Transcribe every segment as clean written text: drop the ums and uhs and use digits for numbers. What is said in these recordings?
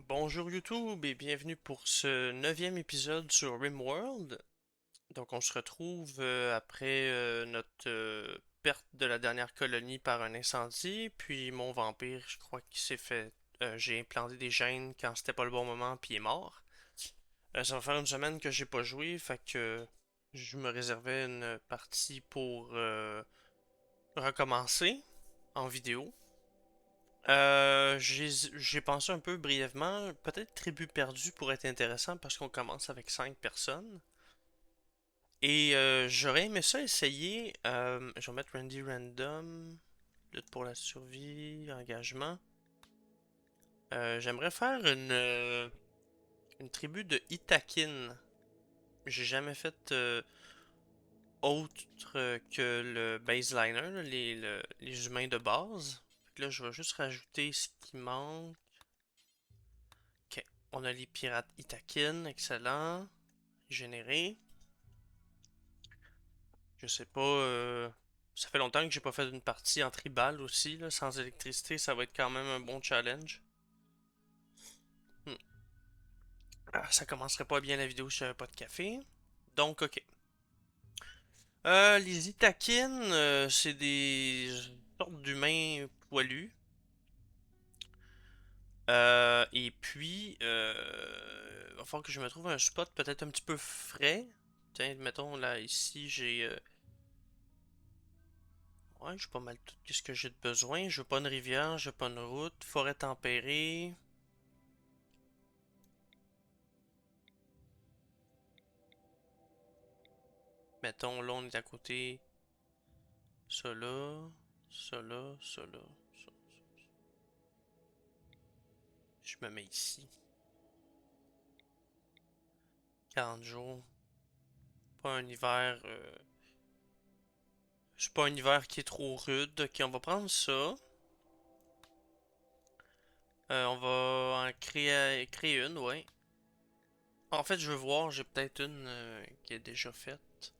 Bonjour YouTube et bienvenue pour ce neuvième épisode sur RimWorld. Donc on se retrouve après notre perte de la dernière colonie par un incendie, puis mon vampire, je crois qu'il s'est fait... j'ai implanté des gènes quand c'était pas le bon moment, puis il est mort. Ça va faire une semaine que j'ai pas joué, fait que je me réservais une partie pour recommencer en vidéo. J'ai pensé un peu brièvement, peut-être Tribu perdu pourrait être intéressant parce qu'on commence avec 5 personnes. Et j'aurais aimé ça essayer. Je vais mettre Randy Random, lutte pour la survie, engagement. J'aimerais faire une tribu de Itakin. J'ai jamais fait autre que le baseliner, là, les humains de base. Fait que là, je vais juste rajouter ce qui manque. Ok, on a les pirates Itakin, excellent. Généré. Je sais pas. Ça fait longtemps que j'ai pas fait une partie en tribal aussi, là. Sans électricité, ça va être quand même un bon challenge. Hmm. Ah, ça commencerait pas bien la vidéo si j'avais pas de café. Donc, ok. Les Itakin, c'est des sortes d'humains poilus. Et puis, va falloir que je me trouve un spot peut-être un petit peu frais. Tiens, mettons là, ici, j'ai ouais, j'ai pas mal tout ce que j'ai de besoin. Je veux pas une rivière, je veux pas une route, forêt tempérée. Mettons, là, on est à côté. Ça là, ça là, ça là. Ça. Je me mets ici. 40 jours. Pas un hiver. C'est pas un hiver qui est trop rude. Ok, on va prendre ça. On va en créer une, ouais. En fait, je veux voir, j'ai peut-être une qui est déjà faite.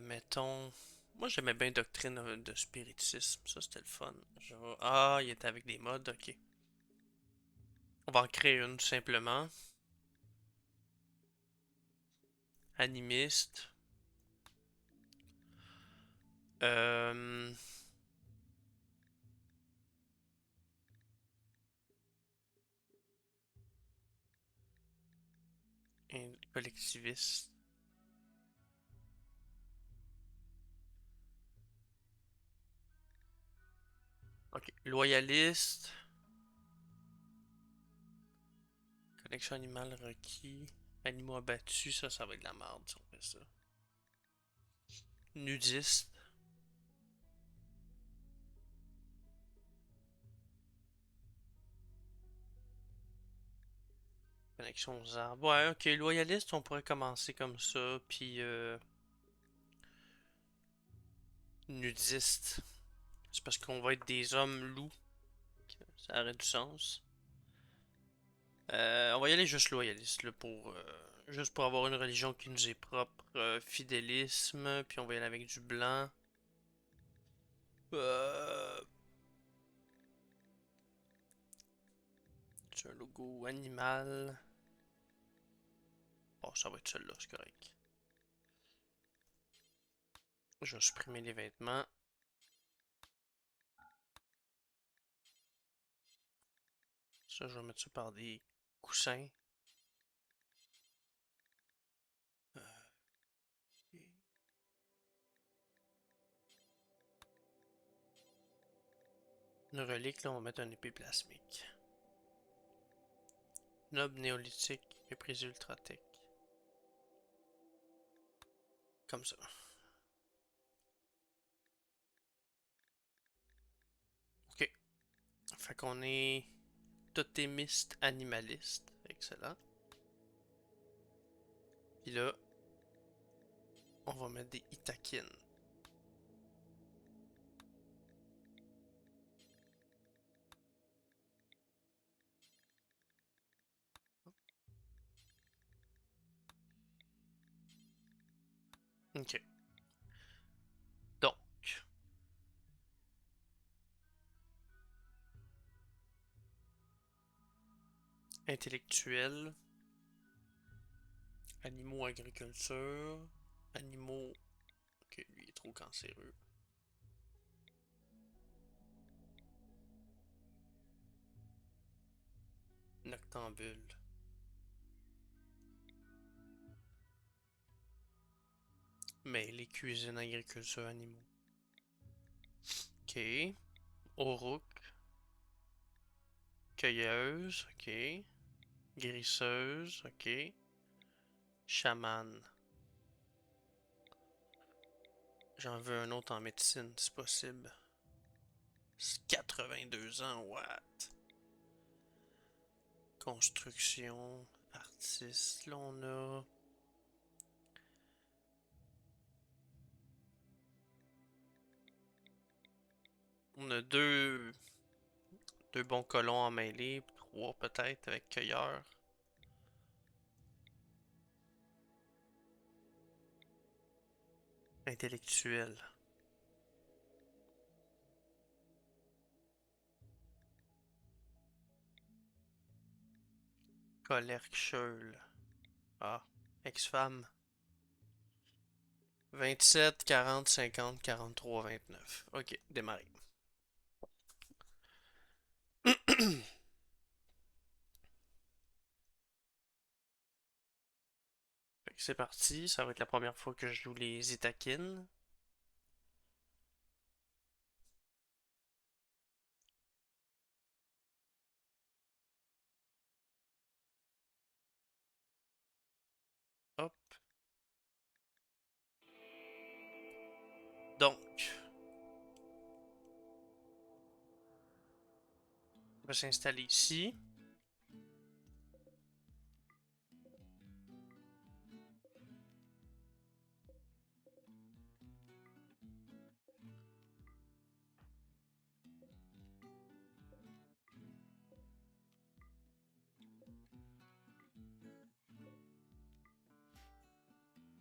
Mettons. Moi, j'aimais bien Doctrine de spiritisme. Ça, c'était le fun. Ah, il était avec des mods, ok. On va en créer une, tout simplement. Animiste. Euh... Collectiviste. Ok. Loyaliste. Collection animale requis. Animaux abattus, ça va être de la merde si on fait ça. Nudiste. Connexion aux arbres. Ouais, ok. Loyaliste, on pourrait commencer comme ça. Puis nudiste. C'est parce qu'on va être des hommes loups. Ça aurait du sens. On va y aller juste loyaliste là, juste pour avoir une religion qui nous est propre. Fidélisme. Puis on va y aller avec du blanc. Euh, c'est un logo animal. Bon, ça va être celui-là, c'est correct. Je vais supprimer les vêtements. Ça, je vais mettre ça par des coussins. Euh, une relique, là, on va mettre un épée plasmique. Noble néolithique, méprisé ultratech. Comme ça. Ok. Fait qu'on est totémiste animaliste. Excellent. Puis là, on va mettre des Itakin. Ok. Donc, Intellectuel. Animaux, agriculture. Animaux. Ok, lui il est trop cancéreux. Noctambule. Mais les cuisines, agriculture, animaux. Ok. Auroch. Cueilleuse. Ok. Guérisseuse. Ok. Chaman. J'en veux un autre en médecine, si possible. 82 ans, what? Construction. Artiste. Là, on a. On a deux bons colons en mêlée. Trois peut-être avec cueilleur. Intellectuel. Collerque Scheul. Ah. Ex-femme. 27, 40, 50, 43, 29. Ok, démarrer. C'est parti, ça va être la première fois que je joue les Itakin. Hop. Donc, on va s'installer ici.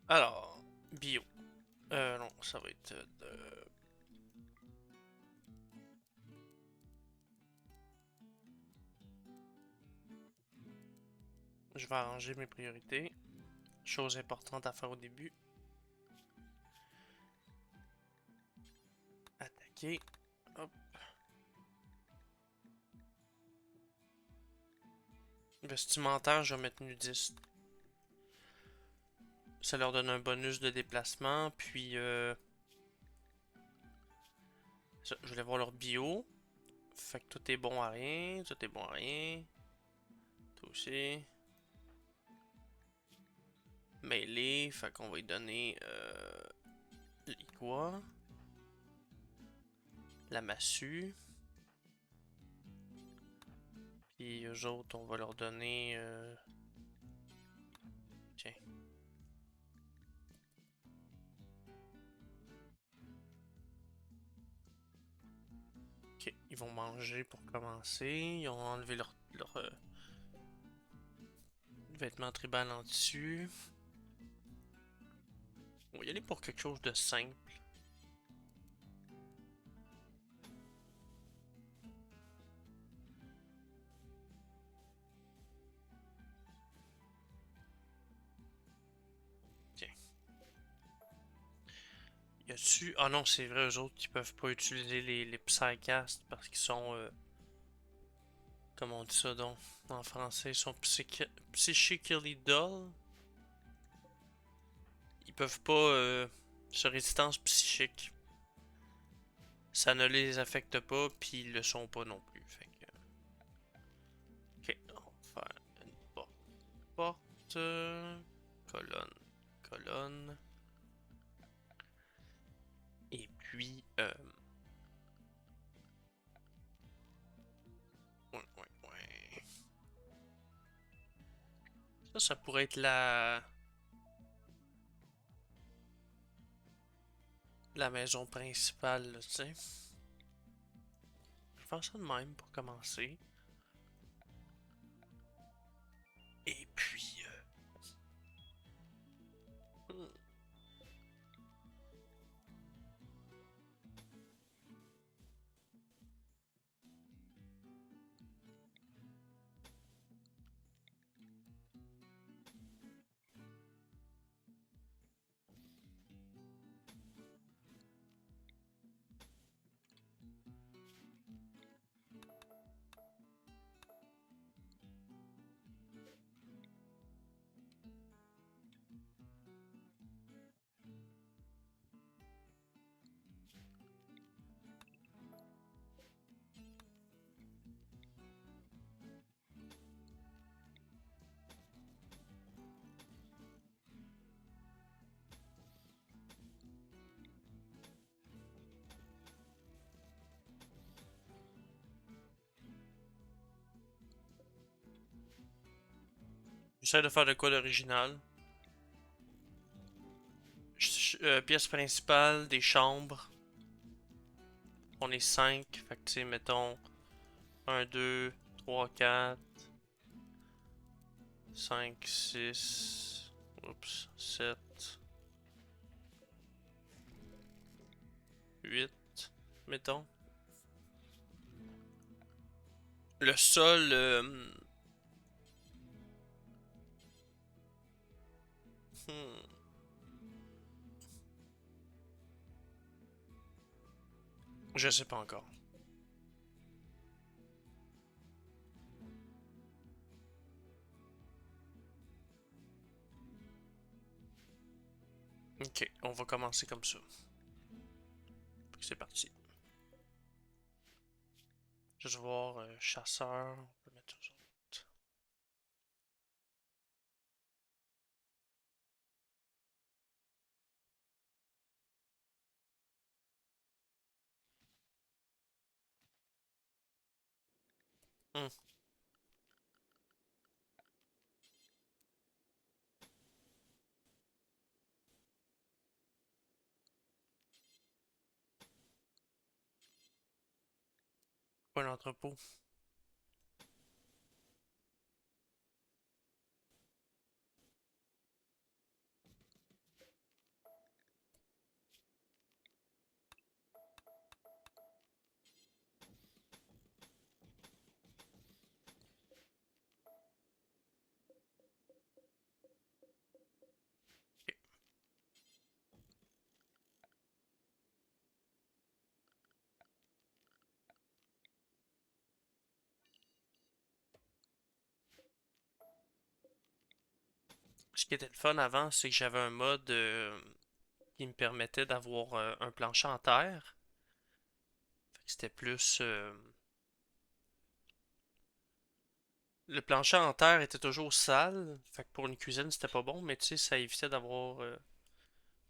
Alors, bio. Non, ça va être de... Je vais arranger mes priorités. Chose importante à faire au début. Attaquer. Hop. Vestimentaire, je vais mettre nudiste. Ça leur donne un bonus de déplacement. Puis, je voulais voir leur bio. Fait que tout est bon à rien. Tout est bon à rien. Tout aussi. Mêlée. Fait qu'on va lui donner l'Iqua. La massue. Puis eux autres, on va leur donner... Tiens. Ok, ils vont manger pour commencer. Ils ont enlevé leur vêtements tribal en tissu. On va y aller pour quelque chose de simple. Tiens. Y a-tu... Ah non, c'est vrai, eux autres, ils peuvent pas utiliser les psycasts parce qu'ils sont... comment on dit ça donc en français? Ils sont psychically dull. Ils peuvent pas... se résistance psychique. Ça ne les affecte pas, puis ils le sont pas non plus. Fait que... Ok, on va faire une porte, colonne, colonne. Et puis, ouais. Ça pourrait être la maison principale, tu sais. Je vais faire ça de même pour commencer. Et puis, J'essaie de faire de quoi d'original. Pièce principale, des chambres. On est 5. Fait que tu sais, mettons 1, 2, 3, 4, 5, 6. Oups, 7, 8. Mettons. Le sol. Hmm, je sais pas encore. Ok, on va commencer comme ça. C'est parti. Juste voir chasseur. On peut mettre ça. Hmm, pas l'entrepôt. Ok. Ce qui était le fun avant, c'est que j'avais un mode qui me permettait d'avoir un plancher en terre. Fait que c'était plus. Le plancher en terre était toujours sale. Fait que pour une cuisine, c'était pas bon, mais tu sais, ça évitait d'avoir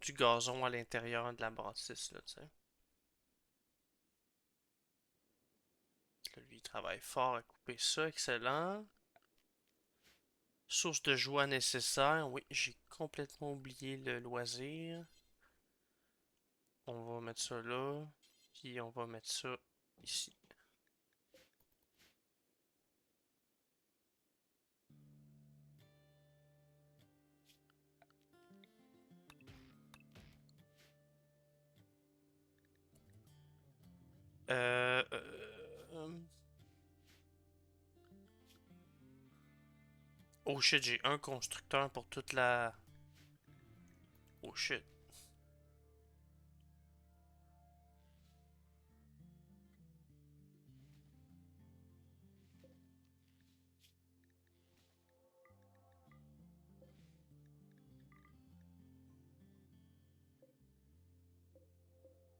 du gazon à l'intérieur de la bâtisse, là, tu sais. Là, lui, il travaille fort à couper ça, excellent. Source de joie nécessaire, oui, j'ai complètement oublié le loisir. On va mettre ça là, puis on va mettre ça ici. Euh, euh, euh, Oh shit, j'ai un constructeur pour toute la... Oh shit.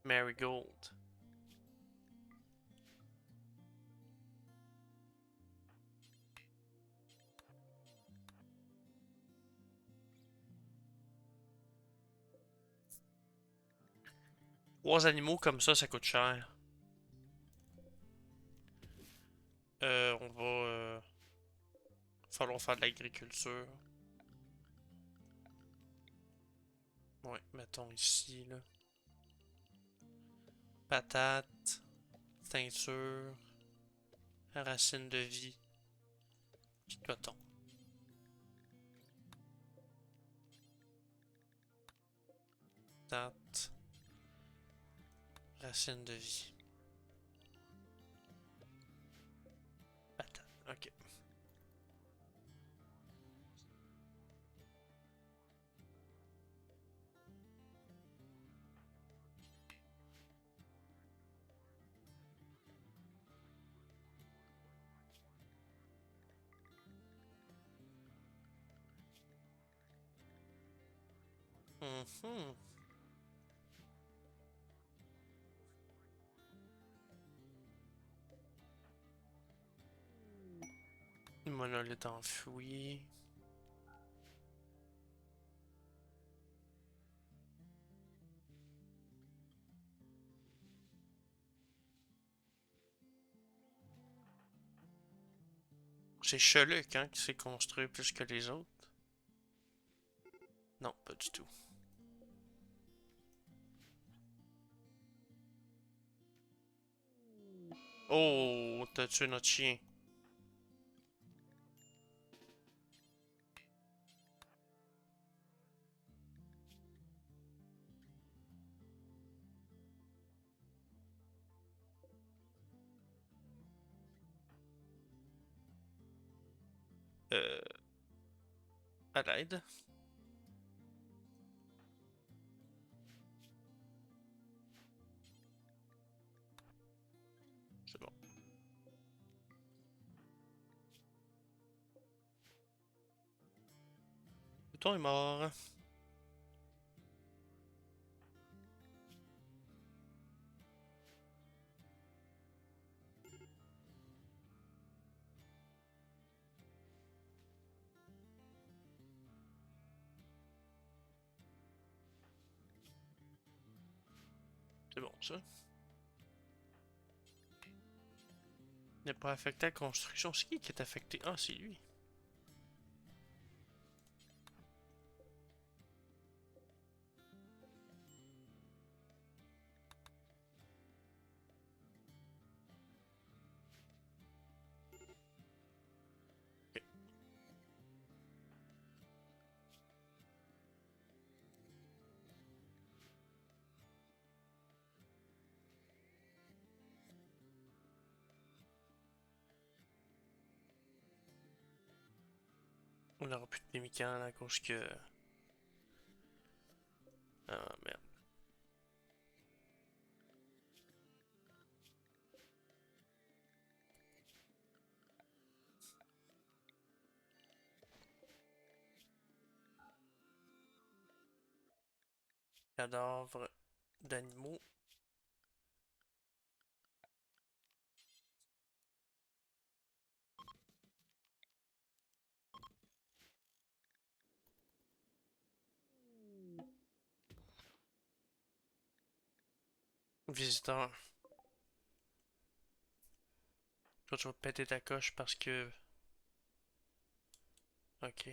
Marigold. Trois animaux comme ça coûte cher. On va... falloir faire de l'agriculture. Ouais, mettons ici, là. Patate, teinture, racine de vie, puis coton. Patate, racine de vie, patate. Ok. Mhm. Monolithe enfoui. C'est Cheluk, hein, qui s'est construit plus que les autres. Non, pas du tout. Oh, t'as tué notre chien. Euh, à l'aide. C'est bon. Le ton est mort. C'est bon, ça. Il n'est pas affecté à la construction. C'est qui est affecté? Ah, c'est lui. Ok. On n'aura plus de Pemmican à cause que... Ah, merde. Cadavre d'animaux. Visiteur. Toi, tu vas péter ta coche parce que... Ok.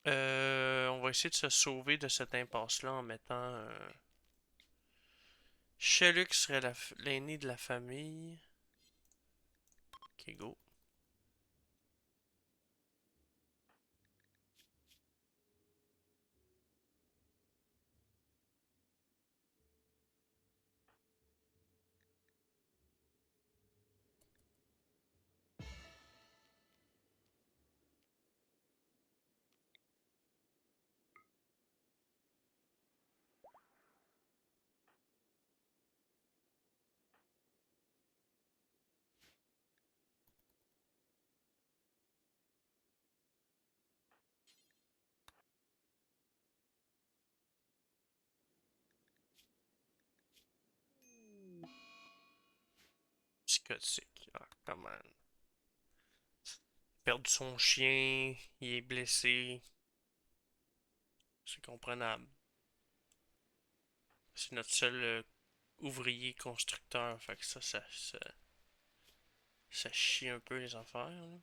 On va essayer de se sauver de cette impasse-là en mettant... Shelux serait l'aîné de la famille. Ok, go. Psychotique. Ah, come on. Perdu son chien, il est blessé. C'est comprenable. C'est notre seul ouvrier constructeur. Fait que ça chie un peu les affaires, là.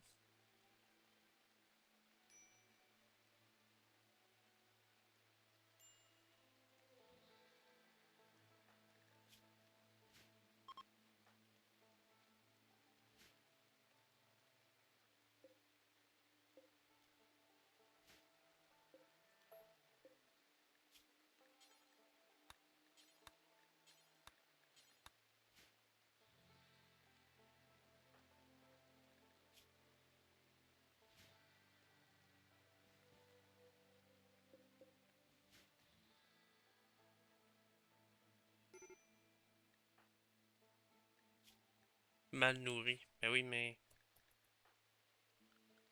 Mal nourri. Ben oui, mais.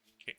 Ok.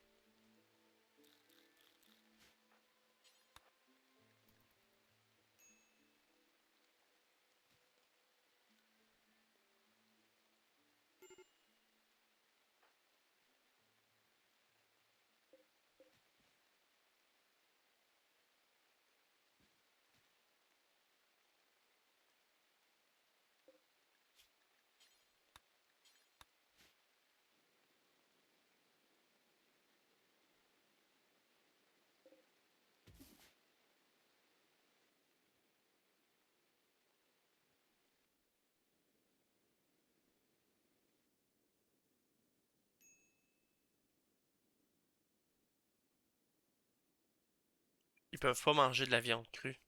Ils peuvent pas manger de la viande crue.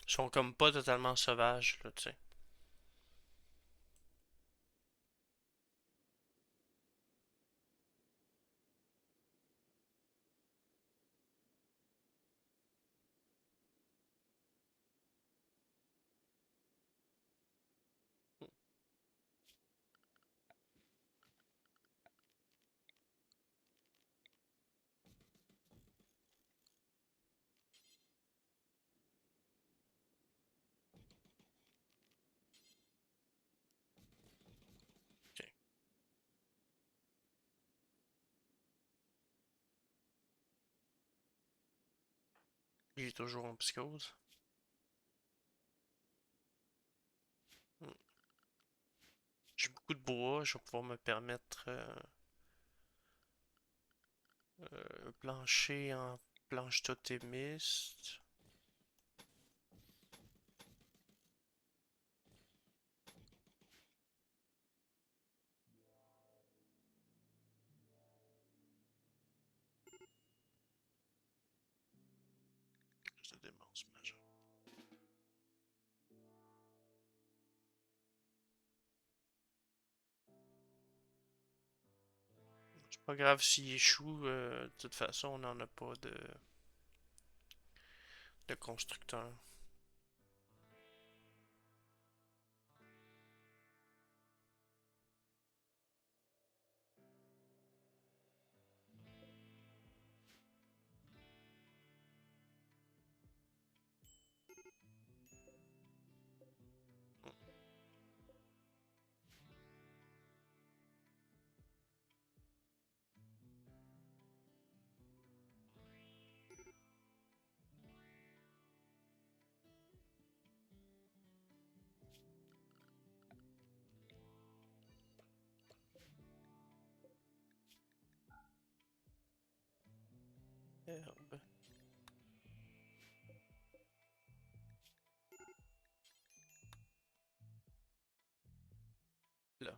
Ils sont comme pas totalement sauvages, là, tu sais. Ok. Il est toujours en psychose. Hmm. J'ai beaucoup de bois, je vais pouvoir me permettre plancher en planche totémiste. C'est démence majeure. C'est pas grave s'il échoue, de toute façon, on n'en a pas de constructeur. Herbe. Là.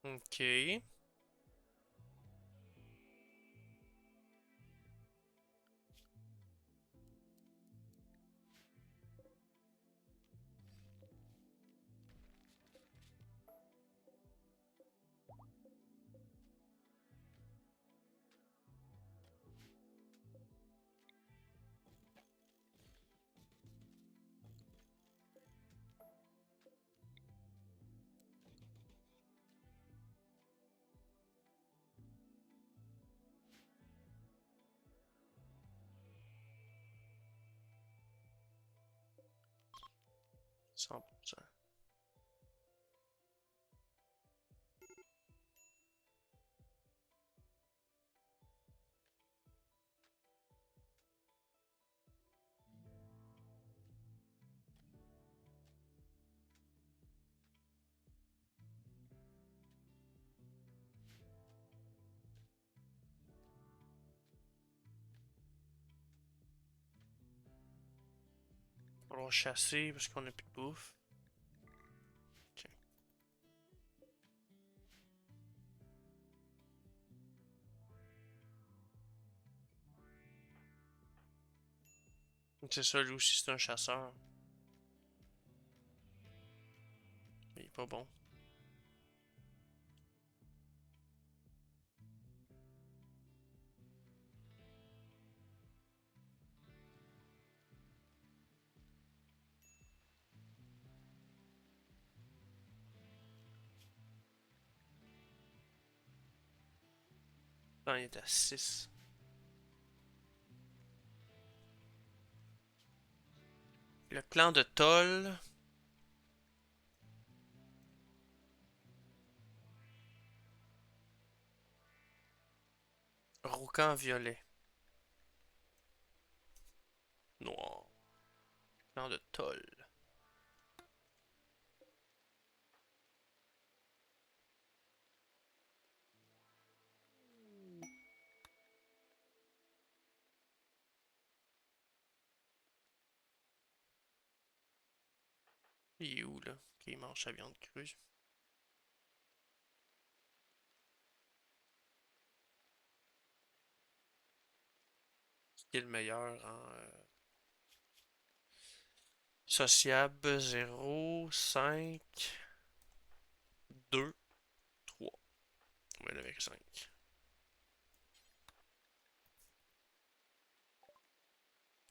Ok. Cent pour cent. On va chasser parce qu'on a plus de bouffe. Ok. C'est ça, lui aussi, c'est un chasseur. Mais il est pas bon. Non, il est à 6. Le clan de Toll. Roucan violet. Noir. Clan de Toll. Il est où, là? Qui mange sa viande crue? Qui est le meilleur en sociable? 0, 5, 2, 3. On va aller avec 5.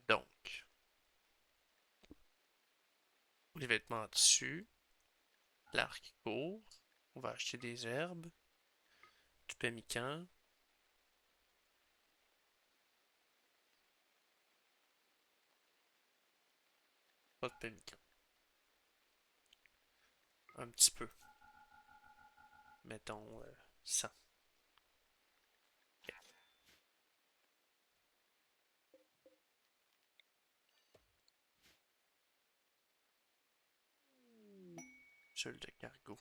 Donc, les vêtements en tissu, l'arc court, on va acheter des herbes, du pemmican, pas de pemmican, un petit peu, mettons 100. Ok. Seul de cargo.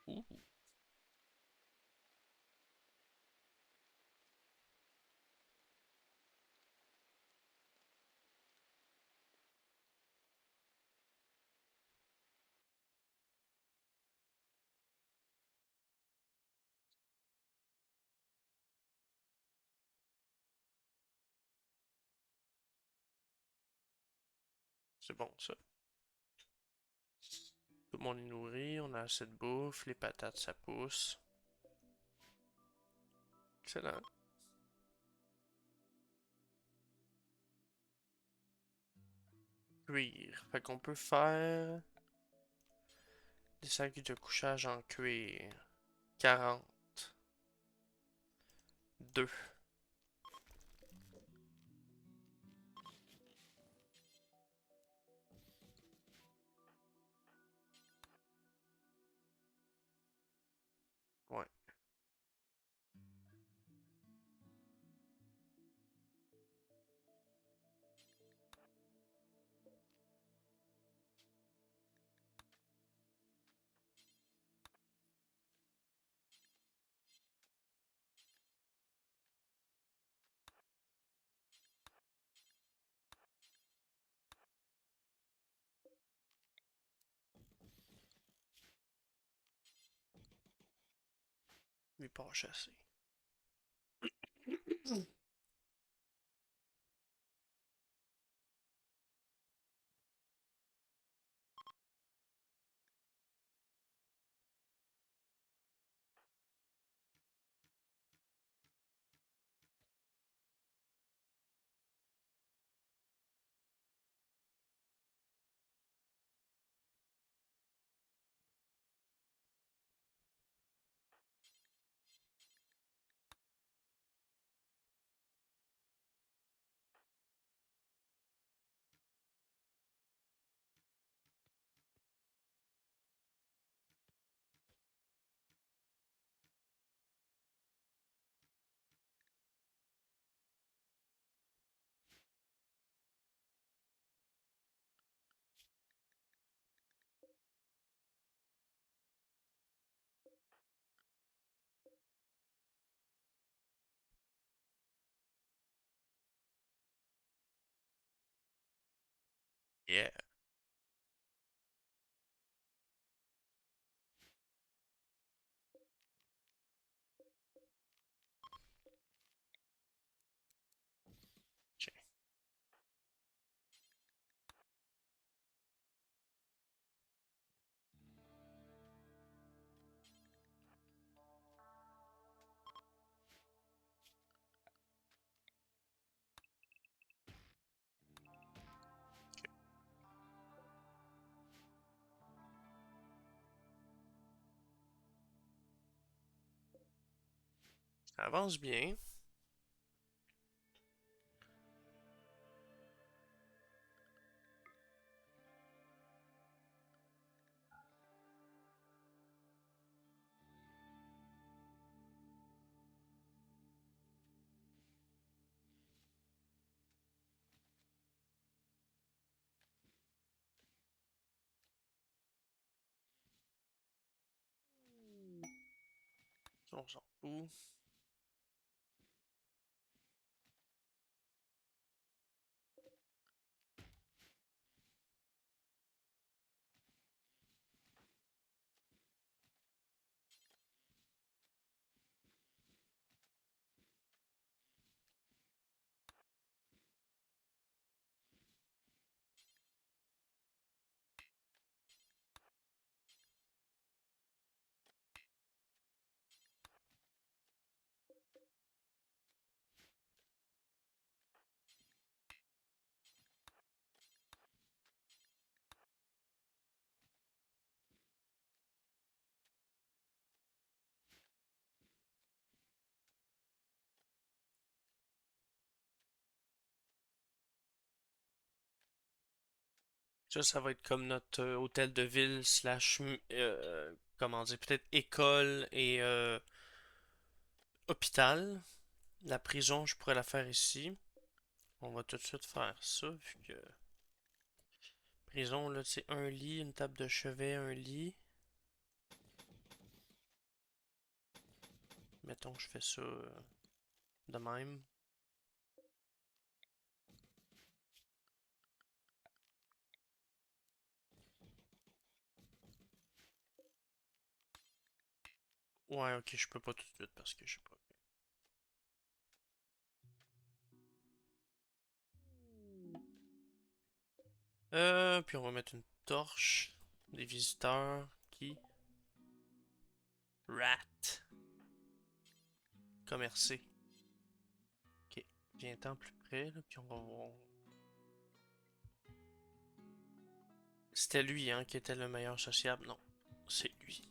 Ouh, c'est bon ça. Tout le monde est nourri, on a assez de bouffe, les patates ça pousse. Excellent. Cuir. Fait qu'on peut faire des sacs de couchage en cuir. 42. Ouais, mais pas chassé. Yeah. Tiens. Ça avance bien. On s'en fout. Ça va être comme notre hôtel de ville slash, comment dire, peut-être école et hôpital. La prison, je pourrais la faire ici. On va tout de suite faire ça, vu que prison, là, c'est un lit, une table de chevet, un lit. Mettons que je fais ça de même. Ouais, ok, je peux pas tout de suite parce que je sais pas. Puis on va mettre une torche. Des visiteurs qui. Rat. Commercer. Ok, viens-t'en plus près, là, puis on va voir. C'était lui, hein, qui était le meilleur sociable. Non, c'est lui.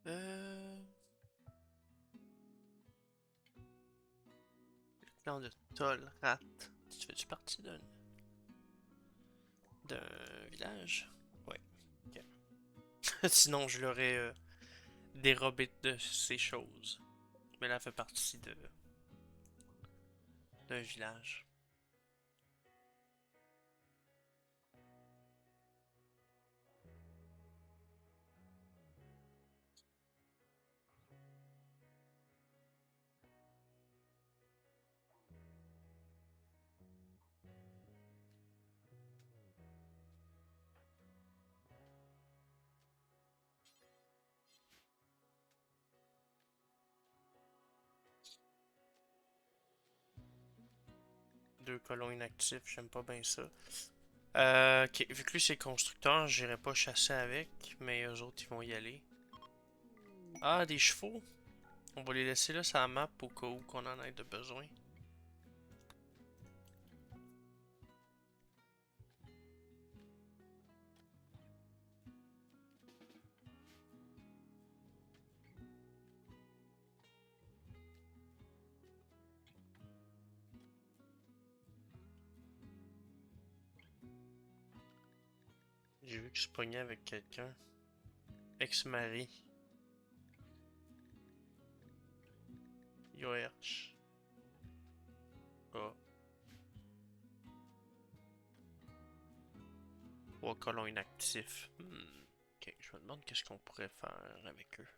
Euh. Clan de Tolrat. Tu fais-tu partie d'un village? Ouais, ok. Sinon, je l'aurais dérobé de ces choses. Mais là, elle fait partie d'un village. Deux colons inactifs, j'aime pas bien ça. Ok, vu que lui c'est constructeur, j'irai pas chasser avec, mais eux autres ils vont y aller. Ah, des chevaux? On va les laisser là sur la map au cas où qu'on en ait de besoin. J'ai vu que je pognais avec quelqu'un. Ex-mari. Yoerch. Ah. Trois colons inactifs. Ok, je me demande qu'est-ce qu'on pourrait faire avec eux.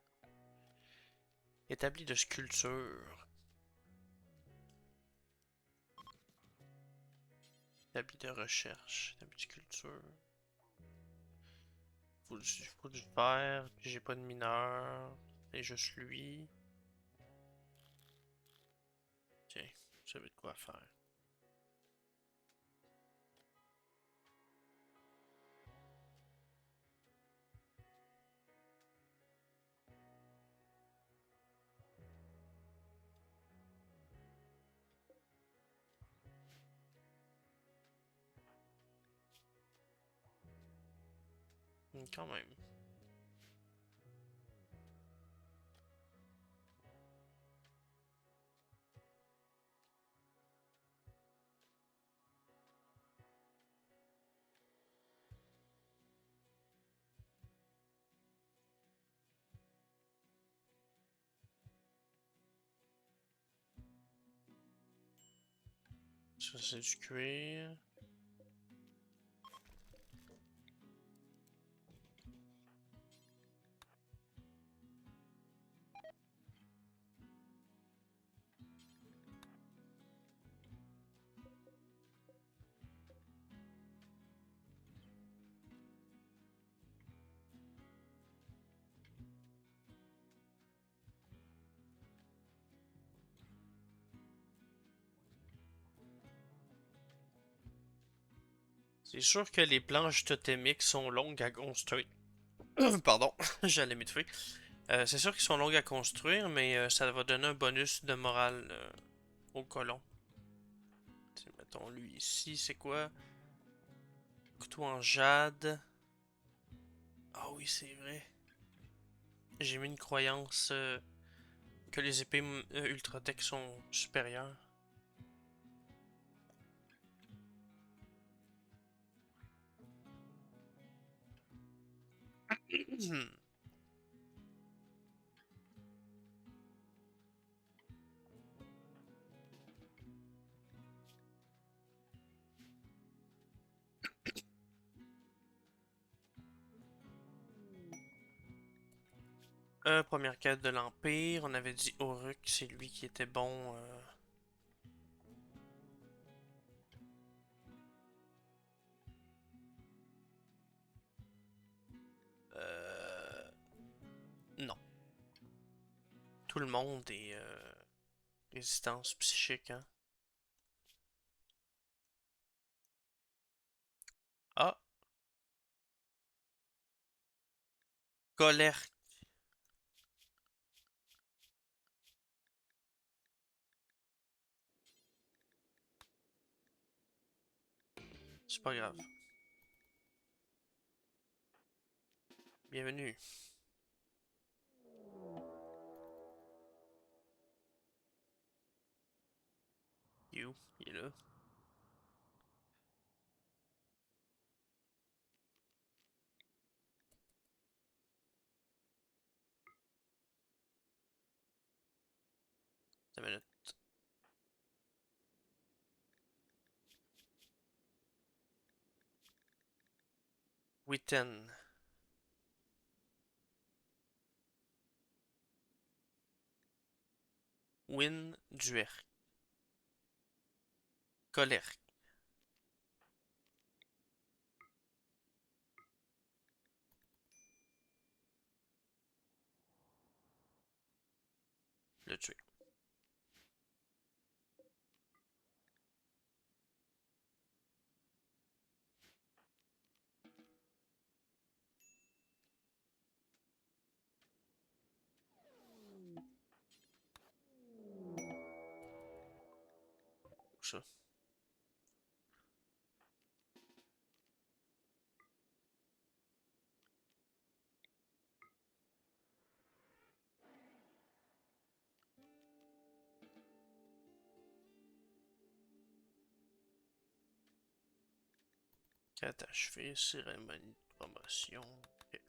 Établi de sculpture. Établi de recherche. Établi de sculpture. Faut du verre, puis j'ai pas de mineur. C'est juste lui. Tiens, je savais de quoi faire. Quand même. Ça, c'est du cuir. C'est sûr que les planches totémiques sont longues à construire. Pardon, j'allais m'étouffer. C'est sûr qu'ils sont longues à construire, mais ça va donner un bonus de morale au colon. T'sais, mettons lui ici, c'est quoi? Couteau en jade. Ah oui, c'est vrai. J'ai mis une croyance que les épées Ultratech sont supérieures. Première quête de l'Empire, on avait dit Uruk, c'est lui qui était bon. Euh, non. Tout le monde est résistance psychique, hein. Ah, colère. C'est pas grave. Bienvenue. You, il est là. Une minute. Witten. Win Duer. Colère. Le tuer. Ça. Quête achevée, cérémonie de promotion. Ok.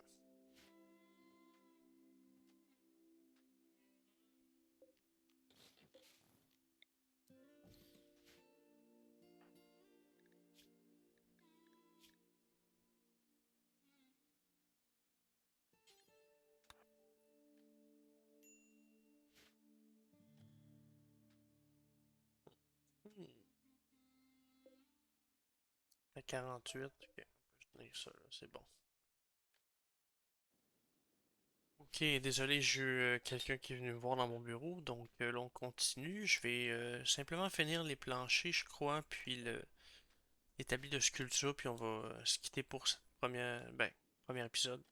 Hmm. À 48, ok. Je vais tenir ça, là, c'est bon. Ok, désolé, j'ai eu quelqu'un qui est venu me voir dans mon bureau, donc là on continue. Je vais simplement finir les planchers, je crois, puis l'établi de sculpture, puis on va se quitter pour cette premier épisode.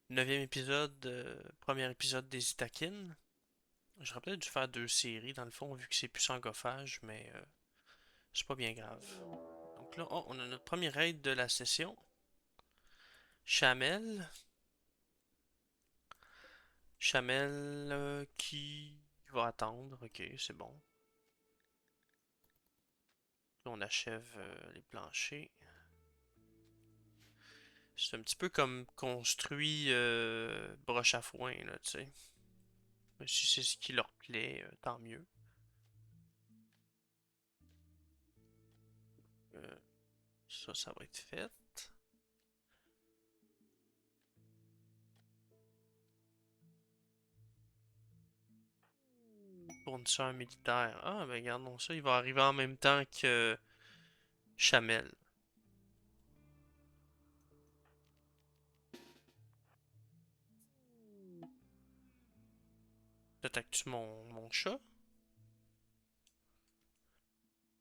Neuvième épisode, premier épisode des Itakin. J'aurais peut-être dû faire deux séries dans le fond, vu que c'est plus en goffage, mais c'est pas bien grave. Donc là, oh, on a notre premier raid de la session. Chamel. Chamel qui va attendre. Ok, c'est bon. Là, on achève les planchers. C'est un petit peu comme construit broche à foin, là, tu sais. Mais si c'est ce qui leur plaît, tant mieux. Euh, ça va être fait. Fournisseur militaire. Ah, ben regardons ça. Il va arriver en même temps que Chamel. Attaques-tu mon chat?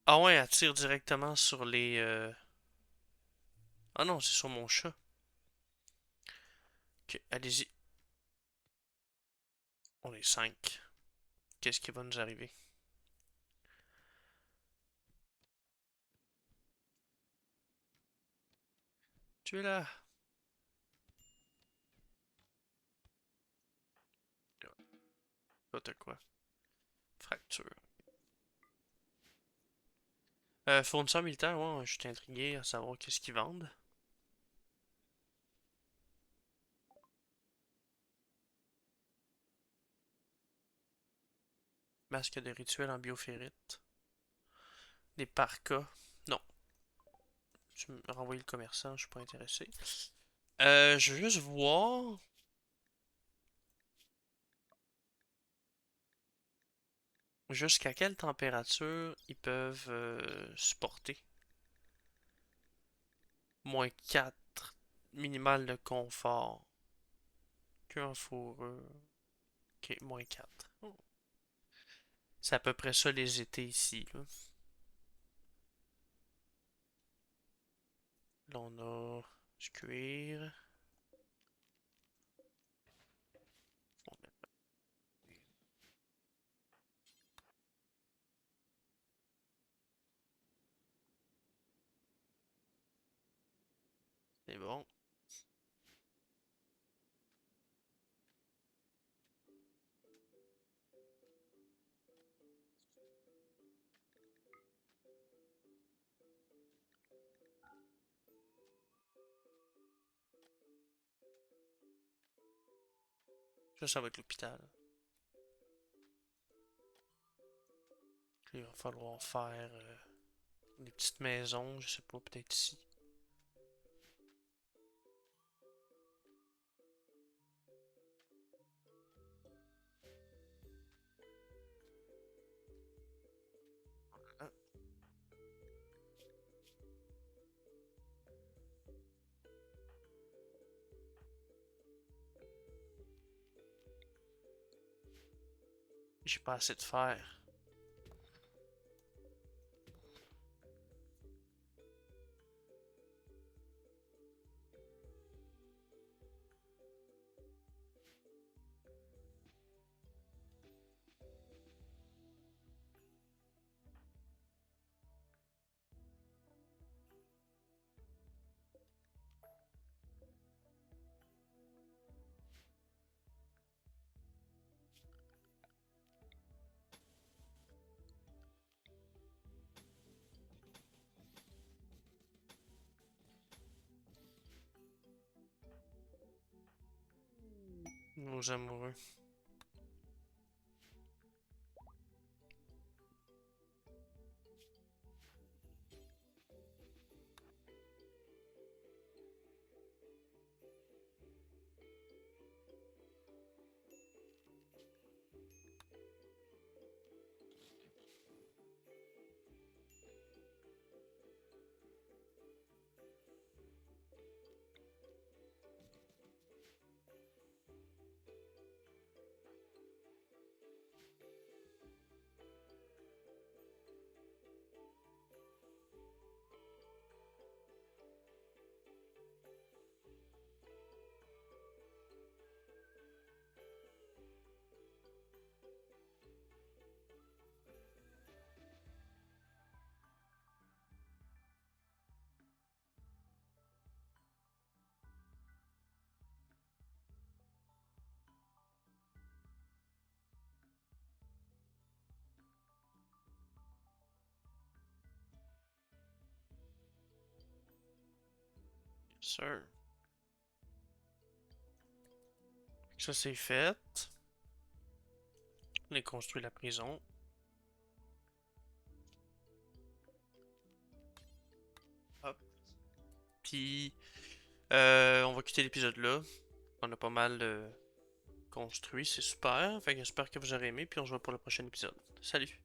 Ah ouais, elle tire directement sur les... Ah non, c'est sur mon chat. Ok, allez-y. On est 5. Qu'est-ce qui va nous arriver? Tu es là. Là, t'as quoi? Fracture. Fournisseur militaire, ouais, je suis intrigué à savoir qu'est-ce qu'ils vendent. Masque de rituel en bioferrite. Des parkas. Non. Tu me renvoies le commerçant, je suis pas intéressé. Je veux juste voir jusqu'à quelle température ils peuvent supporter. -4 minimal de confort. Qu'un fourrure. Ok, -4. Oh. C'est à peu près ça les étés ici, là. Là, on a du cuir. C'est bon. Ça va être l'hôpital. Il va falloir faire des petites maisons, je sais pas, peut-être ici. Ah, j'ai pas assez de fer. Nos amoureux. Sûr. Ça c'est fait. On a construit la prison. Hop. Puis, on va quitter l'épisode là. On a pas mal construit, c'est super. Fait que j'espère que vous aurez aimé, puis on se voit pour le prochain épisode. Salut!